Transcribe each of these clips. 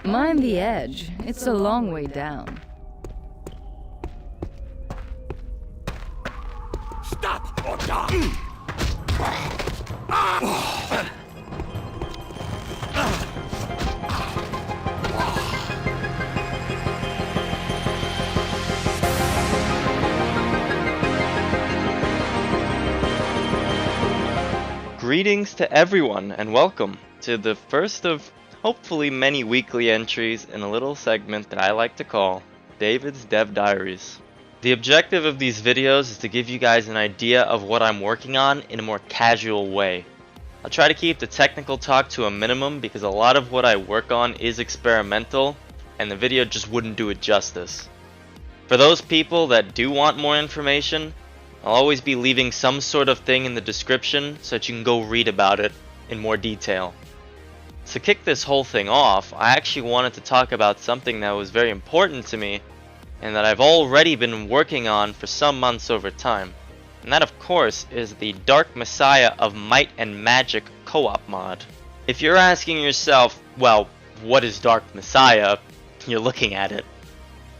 Mind the edge. It's a long way down. Stop or die! Greetings to everyone and welcome to the first of hopefully many weekly entries in a little segment that I like to call David's Dev Diaries. The objective of these videos is to give you guys an idea of what I'm working on in a more casual way. I'll try to keep the technical talk to a minimum because a lot of what I work on is experimental and the video just wouldn't do it justice. For those people that do want more information, I'll always be leaving some sort of thing in the description so that you can go read about it in more detail. To kick this whole thing off, I actually wanted to talk about something that was very important to me and that I've already been working on for some months over time. And that, of course, is the Dark Messiah of Might and Magic co-op mod. If you're asking yourself, well, what is Dark Messiah? You're looking at it.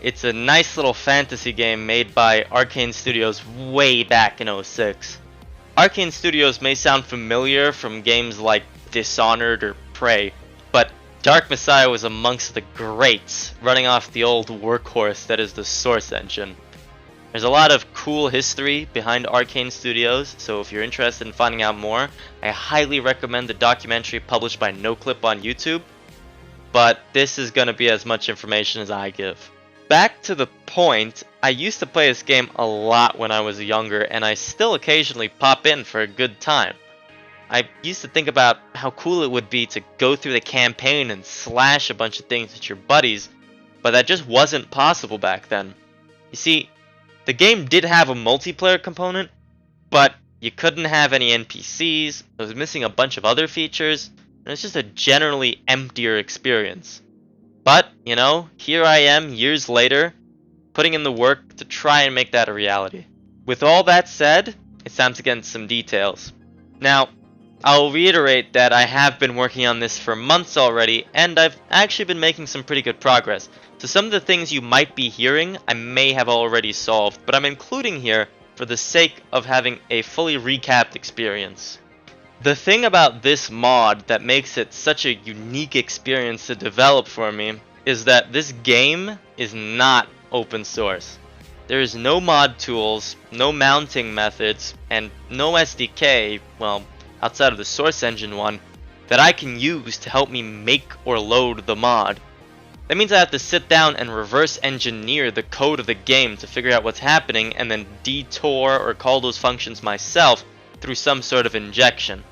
It's a nice little fantasy game made by Arcane Studios way back in '06. Arcane Studios may sound familiar from games like Dishonored or Prey, but Dark Messiah was amongst the greats, running off the old workhorse that is the Source engine. There's a lot of cool history behind Arcane Studios, so if you're interested in finding out more, I highly recommend the documentary published by NoClip on YouTube, but this is going to be as much information as I give. Back to the point, I used to play this game a lot when I was younger, and I still occasionally pop in for a good time. I used to think about how cool it would be to go through the campaign and slash a bunch of things with your buddies, but that just wasn't possible back then. You see, the game did have a multiplayer component, but you couldn't have any NPCs, it was missing a bunch of other features, and it's just a generally emptier experience. But, you know, here I am years later, putting in the work to try and make that a reality. With all that said, it's time to get into some details. Now, I'll reiterate that I have been working on this for months already, and I've actually been making some pretty good progress. So some of the things you might be hearing, I may have already solved, but I'm including here for the sake of having a fully recapped experience. The thing about this mod that makes it such a unique experience to develop for me is that this game is not open source. There is no mod tools, no mounting methods, and no SDK, well, outside of the Source engine one, that I can use to help me make or load the mod. That means I have to sit down and reverse engineer the code of the game to figure out what's happening and then detour or call those functions myself through some sort of injection.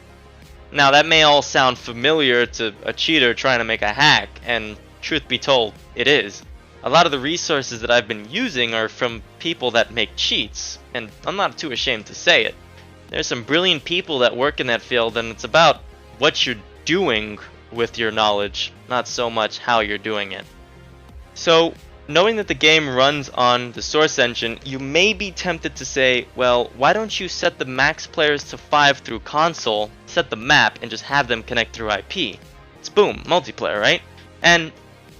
Now that may all sound familiar to a cheater trying to make a hack, and truth be told, it is. A lot of the resources that I've been using are from people that make cheats, and I'm not too ashamed to say it. There's some brilliant people that work in that field, and it's about what you're doing with your knowledge, not so much how you're doing it. So, knowing that the game runs on the Source engine, you may be tempted to say, well, why don't you set the max players to 5 through console, set the map, and just have them connect through IP? It's boom, multiplayer, right? And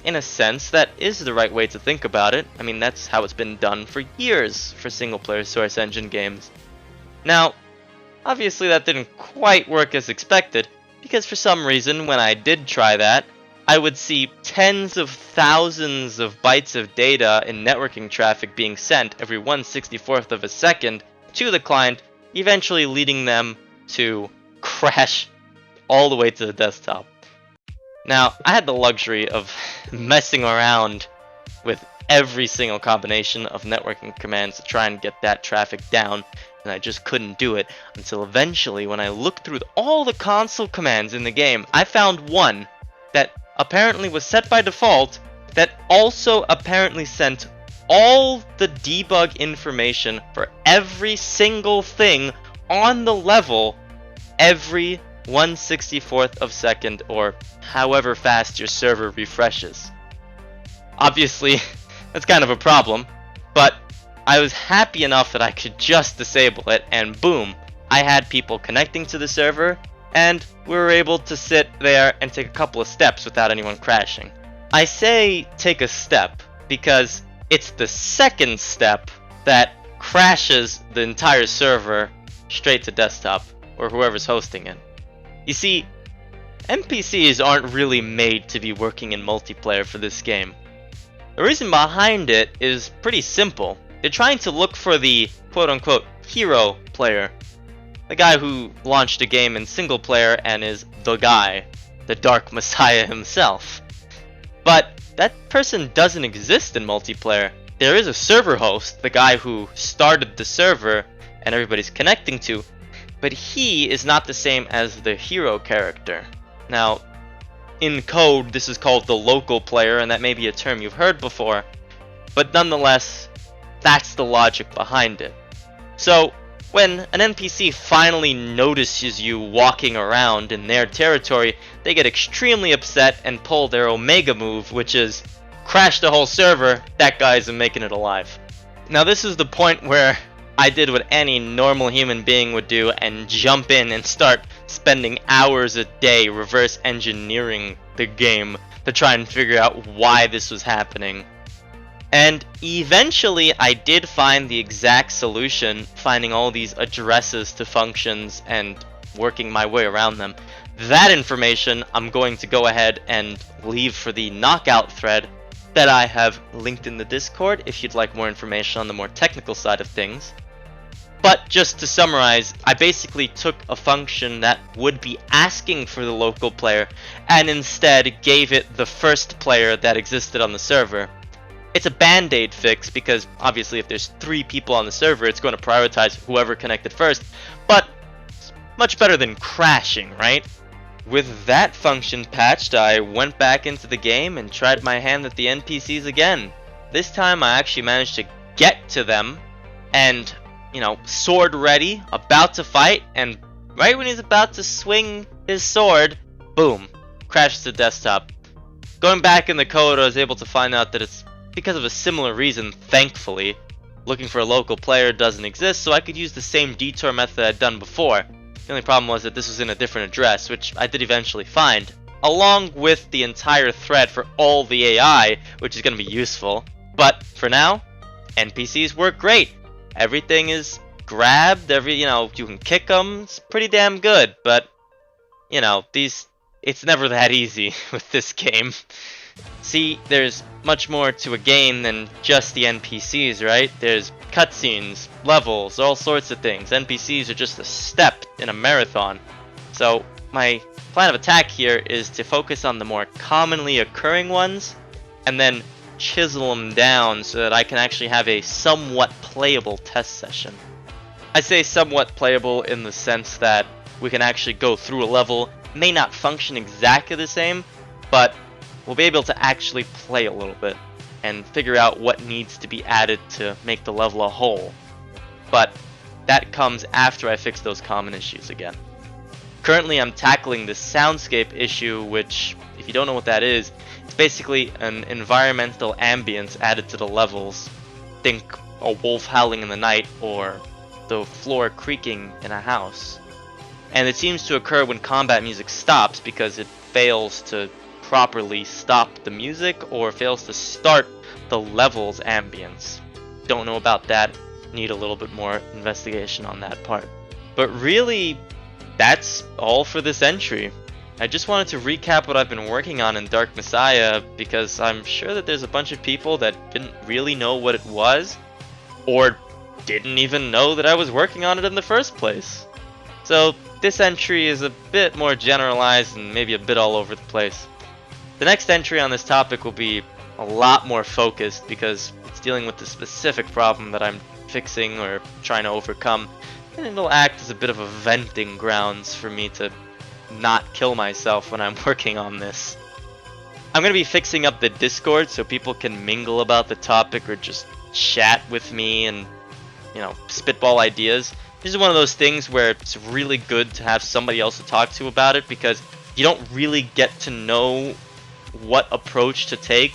in a sense, that is the right way to think about it. I mean, that's how it's been done for years for single-player Source engine games. Now, obviously that didn't quite work as expected, because for some reason, when I did try that, I would see tens of thousands of bytes of data in networking traffic being sent every 1/64th of a second to the client, eventually leading them to crash all the way to the desktop. Now, I had the luxury of messing around with every single combination of networking commands to try and get that traffic down, and I just couldn't do it until eventually, when I looked through all the console commands in the game, I found one that apparently was set by default that also apparently sent all the debug information for every single thing on the level every 1/64th of a second, or however fast your server refreshes. Obviously, that's kind of a problem, but I was happy enough that I could just disable it, and boom, I had people connecting to the server, and we were able to sit there and take a couple of steps without anyone crashing. I say take a step because it's the second step that crashes the entire server straight to desktop or whoever's hosting it. You see, NPCs aren't really made to be working in multiplayer for this game. The reason behind it is pretty simple. They're trying to look for the quote-unquote hero player. The guy who launched a game in single player and is the guy, the Dark Messiah himself. But that person doesn't exist in multiplayer. There is a server host, the guy who started the server and everybody's connecting to, but he is not the same as the hero character. Now, in code, this is called the local player, and that may be a term you've heard before, but nonetheless, that's the logic behind it. So, when an NPC finally notices you walking around in their territory, they get extremely upset and pull their Omega move, which is crash the whole server, that guy isn't making it alive. Now this is the point where I did what any normal human being would do and jump in and start spending hours a day reverse engineering the game to try and figure out why this was happening. And eventually I did find the exact solution, finding all these addresses to functions and working my way around them. That information I'm going to go ahead and leave for the knockout thread that I have linked in the Discord if you'd like more information on the more technical side of things. But just to summarize, I basically took a function that would be asking for the local player and instead gave it the first player that existed on the server. It's a band-aid fix because obviously if there's 3 people on the server, it's going to prioritize whoever connected first, but it's much better than crashing, right? With that function patched, I went back into the game and tried my hand at the NPCs again. This time I actually managed to get to them and, sword ready, about to fight, and right when he's about to swing his sword, boom, crashes the desktop. Going back in the code, I was able to find out that it's because of a similar reason, thankfully. Looking for a local player doesn't exist, so I could use the same detour method I'd done before. The only problem was that this was in a different address, which I did eventually find, along with the entire thread for all the AI, which is going to be useful. But for now, NPCs work great. Everything is grabbed, you can kick them, it's pretty damn good, but, it's never that easy with this game. See, there's much more to a game than just the NPCs, right? There's cutscenes, levels, all sorts of things. NPCs are just a step in a marathon. So my plan of attack here is to focus on the more commonly occurring ones and then chisel them down so that I can actually have a somewhat playable test session. I say somewhat playable in the sense that we can actually go through a level. It may not function exactly the same, but we'll be able to actually play a little bit and figure out what needs to be added to make the level a whole. But that comes after I fix those common issues again. Currently I'm tackling the Soundscape issue, which, if you don't know what that is, it's basically an environmental ambience added to the levels. Think a wolf howling in the night or the floor creaking in a house. And it seems to occur when combat music stops because it fails to properly stop the music or fails to start the level's ambience. Don't know about that, need a little bit more investigation on that part. But really, that's all for this entry. I just wanted to recap what I've been working on in Dark Messiah because I'm sure that there's a bunch of people that didn't really know what it was or didn't even know that I was working on it in the first place. So this entry is a bit more generalized and maybe a bit all over the place. The next entry on this topic will be a lot more focused because it's dealing with the specific problem that I'm fixing or trying to overcome, and it'll act as a bit of a venting grounds for me to not kill myself when I'm working on this. I'm going to be fixing up the Discord so people can mingle about the topic or just chat with me and, spitball ideas. This is one of those things where it's really good to have somebody else to talk to about it because you don't really get to know what approach to take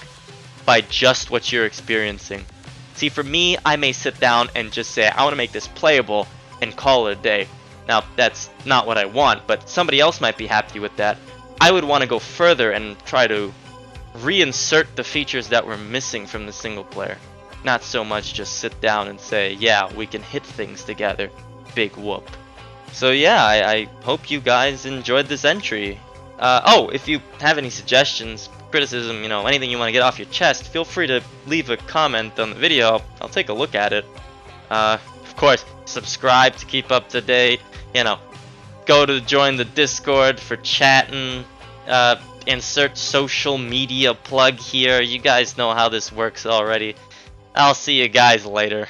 by just what you're experiencing. See, for me, I may sit down and just say, I want to make this playable and call it a day. Now, that's not what I want, but somebody else might be happy with that. I would want to go further and try to reinsert the features that were missing from the single player. Not so much just sit down and say, yeah, we can hit things together. Big whoop. So yeah, I hope you guys enjoyed this entry. Oh, if you have any suggestions, criticism, anything you want to get off your chest, feel free to leave a comment on the video. I'll take a look at it. Of course, subscribe to keep up to date. Go to join the Discord for chatting. Insert social media plug here. You guys know how this works already. I'll see you guys later.